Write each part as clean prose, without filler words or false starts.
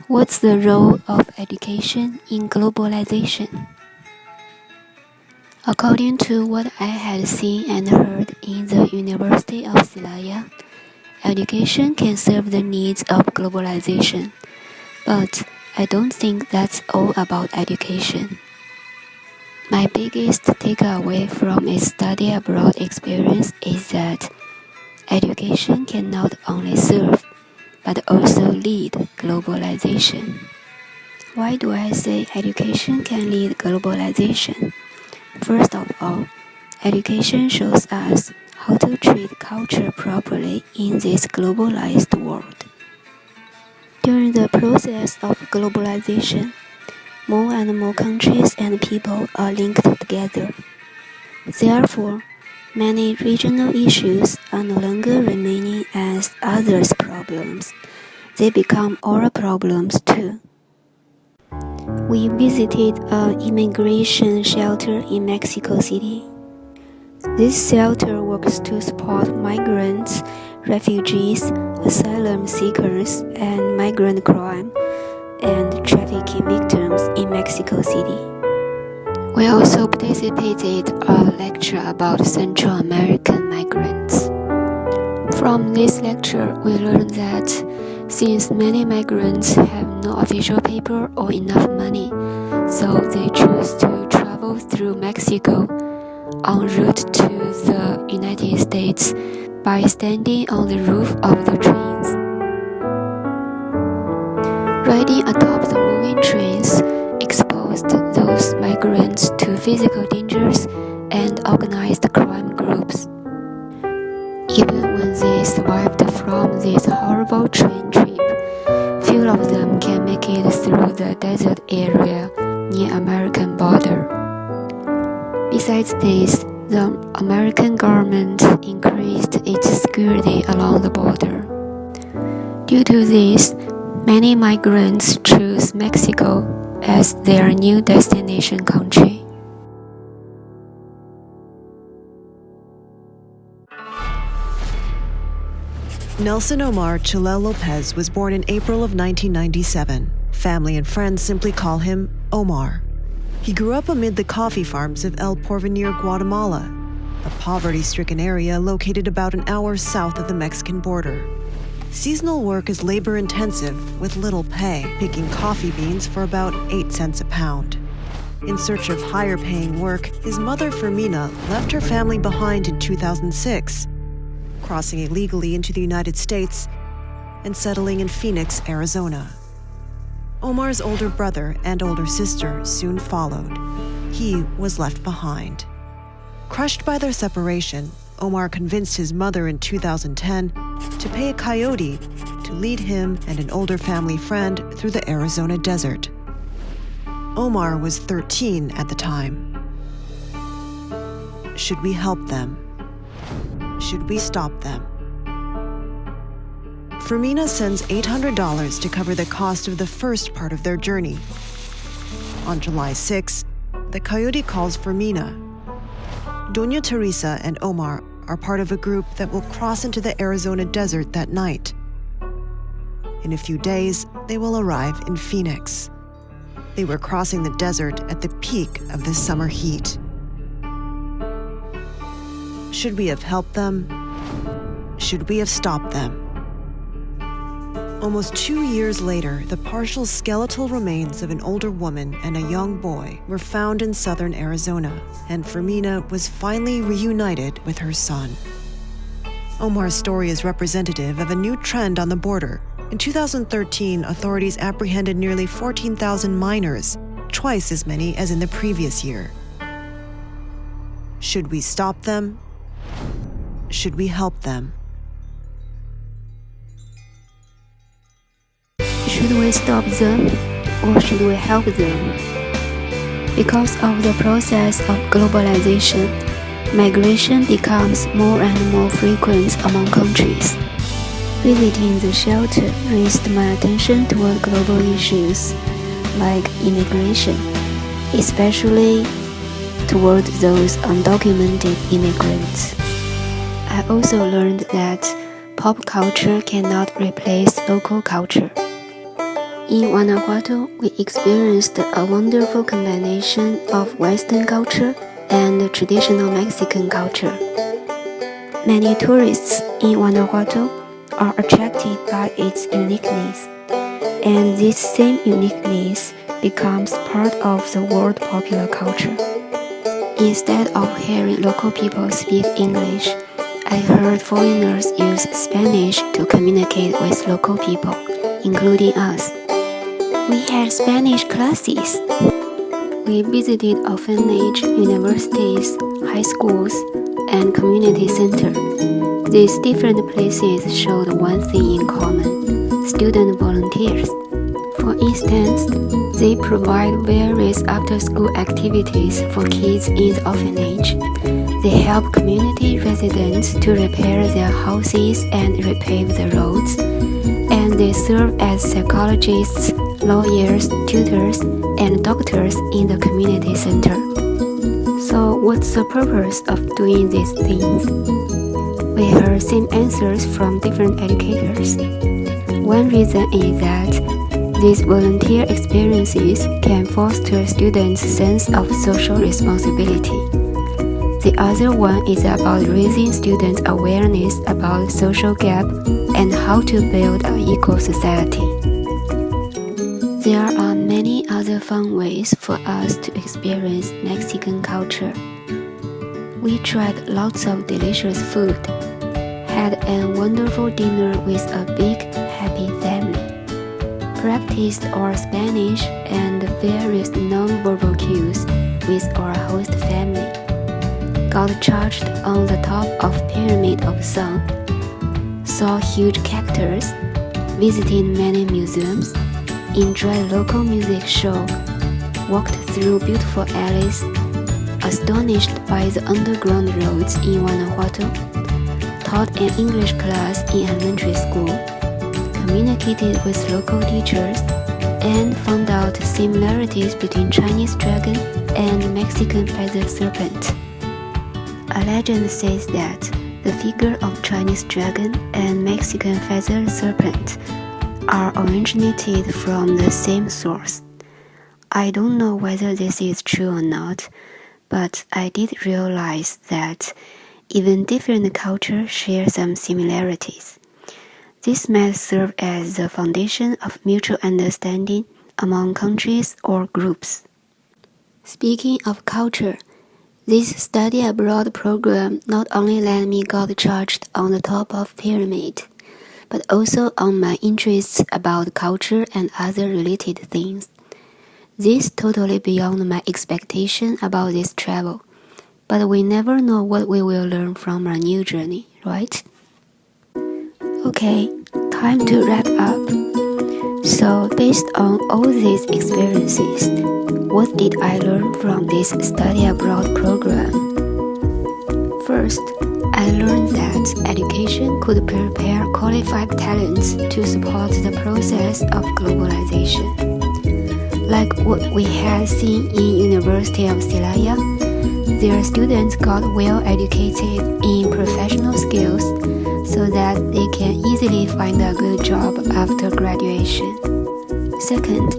What's the role of education in globalization? According to what I had seen and heard in the University of Celaya, education can serve the needs of globalization, but I don't think that's all about education. My biggest takeaway from a study abroad experience is that education can not only serve, but also lead globalization. Why do I say education can lead globalization? First of all, education shows us how to treat culture properly in this globalized world. During the process of globalization, more and more countries and people are linked together. Therefore, many regional issues are no longer remaining as others' problems. They become our problems too. We visited an immigration shelter in Mexico City. This shelter works to support migrants, refugees, asylum seekers, and migrant crime and trafficking victims in Mexico City. We also participated in a lecture about Central American migrants. From this lecture, we learned that since many migrants have no official paper or enough money, so they choose to travel through Mexico en route to the United States by standing on the roof of the trains. Riding atop the moving trains exposed those migrants to physical dangers and organized crime groups. Even when they survived from this horrible train trip, few of them can make it through the desert area near American border. Besides this, the American government increased its security along the border. Due to this, many migrants choose Mexico as their new destination country. Nelson Omar Chilel Lopez was born in April of 1997. Family and friends simply call him Omar. He grew up amid the coffee farms of El Porvenir, Guatemala, a poverty-stricken area located about an hour south of the Mexican border. Seasonal work is labor-intensive with little pay, picking coffee beans for about 8 cents a pound. In search of higher-paying work, his mother Fermina left her family behind in 2006, crossing illegally into the United States and settling in Phoenix, Arizona. Omar's older brother and older sister soon followed. He was left behind. Crushed by their separation, Omar convinced his mother in 2010 to pay a coyote to lead him and an older family friend through the Arizona desert. Omar was 13 at the time. Should we help them? Should we stop them? Fermina sends $800 to cover the cost of the first part of their journey. On July 6, the coyote calls Fermina. Doña Teresa and Omar are part of a group that will cross into the Arizona desert that night. In a few days, they will arrive in Phoenix. They were crossing the desert at the peak of the summer heat. Should we have helped them? Should we have stopped them? Almost 2 years later, the partial skeletal remains of an older woman and a young boy were found in southern Arizona, and Fermina was finally reunited with her son. Omar's story is representative of a new trend on the border. In 2013, authorities apprehended nearly 14,000 minors, twice as many as in the previous year. Should we stop them? Should we help them? Should we stop them or should we help them? Because of the process of globalization, migration becomes more and more frequent among countries. Visiting the shelter raised my attention toward global issues like immigration, especially toward those undocumented immigrants. I also learned that pop culture cannot replace local culture. In Guanajuato, we experienced a wonderful combination of Western culture and traditional Mexican culture. Many tourists in Guanajuato are attracted by its uniqueness, and this same uniqueness becomes part of the world popular culture. Instead of hearing local people speak English, I heard foreigners use Spanish to communicate with local people, including us. We had Spanish classes. We visited orphanage, universities, high schools, and community centers. These different places showed one thing in common: student volunteers. For instance, they provide various after-school activities for kids in the orphanage. They help community residents to repair their houses and repave the roads, and they serve as psychologists, lawyers, tutors, and doctors in the community center. So what's the purpose of doing these things? We heard same answers from different educators. One reason is that these volunteer experiences can foster students' sense of social responsibility. The other one is about raising students' awareness about social gap and how to build an equal society. There are many other fun ways for us to experience Mexican culture. We tried lots of delicious food, had a wonderful dinner with a big, happy family, practiced our Spanish and various non-verbal cues with our host family, got charged on the top of Pyramid of Sun, saw huge cactus, visited many museums, enjoyed local music show, walked through beautiful alleys, astonished by the underground roads in Guanajuato, taught an English class in elementary school, communicated with local teachers, and found out similarities between Chinese dragon and Mexican feather serpent. A legend says that the figure of Chinese dragon and Mexican feather serpent are originated from the same source. I don't know whether this is true or not, but I did realize that even different cultures share some similarities. This might serve as the foundation of mutual understanding among countries or groups. Speaking of culture, this study abroad program not only let me get charged on the top of pyramid, but also on my interests about culture and other related things. This totally beyond my expectation about this travel, but we never know what we will learn from our new journey, right? Okay, time to wrap up. So based on all these experiences, what did I learn from this study abroad program? First, I learned that education could prepare qualified talents to support the process of globalization. Like what we had seen in University of Celaya, their students got well educated in professional skills so that they can easily find a good job after graduation. Second,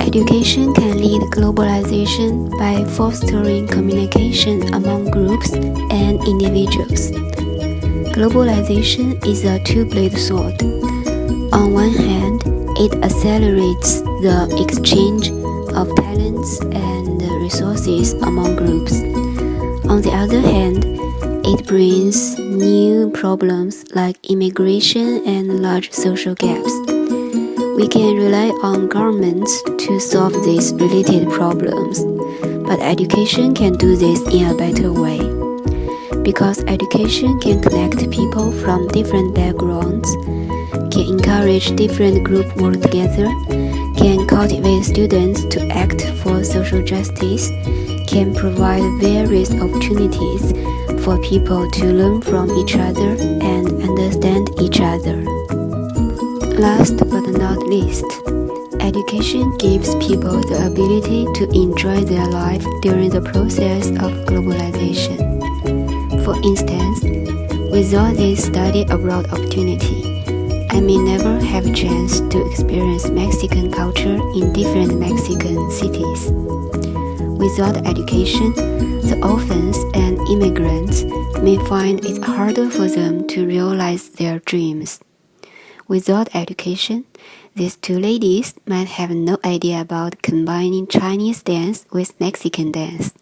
education can lead globalization by fostering communication among groups and individuals. Globalization is a two-bladed sword. On one hand, it accelerates the exchange of talents and resources among groups. On the other hand, it brings new problems like immigration and large social gaps. We can rely on governments to solve these related problems, but education can do this in a better way. Because education can connect people from different backgrounds, can encourage different groups to work together, can cultivate students to act for social justice, can provide various opportunities for people to learn from each other and understand each other. Last but not least, education gives people the ability to enjoy their life during the process of globalization. For instance, without this study abroad opportunity, I may never have a chance to experience Mexican culture in different Mexican cities. Without education, the orphans and immigrants may find it harder for them to realize their dreams. Without education, these two ladies might have no idea about combining Chinese dance with Mexican dance.